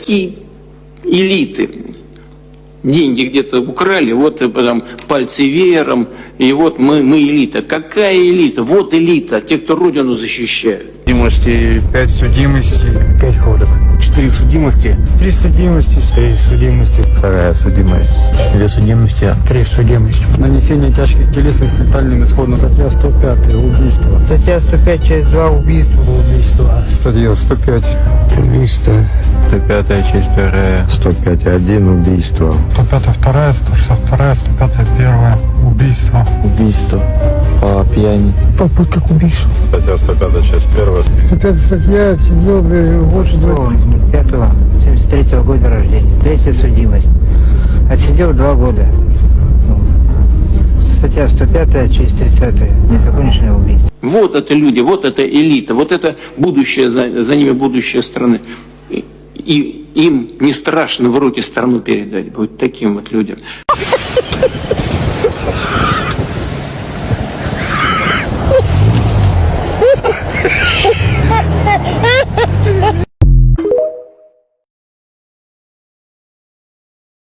такие элиты. Деньги где-то украли, вот потом пальцы веером, и вот мы элита. Какая элита? Вот элита, те, кто родину защищают. Судимости 5 судимостей, 5 ходок. 4 судимости. 3 судимости, 3 судимости. 2 судимость. 2 судимости. 3 судимости. Нанесение тяжких телесных с летальным исходом. Статья 105. Убийство. Статья 105, часть 2, убийство. Убийство. Статья 105. Убийство. 105, часть 2. 105.1, убийство. 105-2, 162, 105-1. Убийство. Убийство. По пьяни. Попытка к убийству. Статья 105, часть 1. 105 статья, сидел больше 5-го, 73-го года рождения. 3-я судимость. Отсидел 2 года. Статья 105, часть 30. Незаконченное убийство. Вот это люди, вот это элита, вот это будущее, за ними будущее страны. И им не страшно в руки страну передать, будет таким вот людям.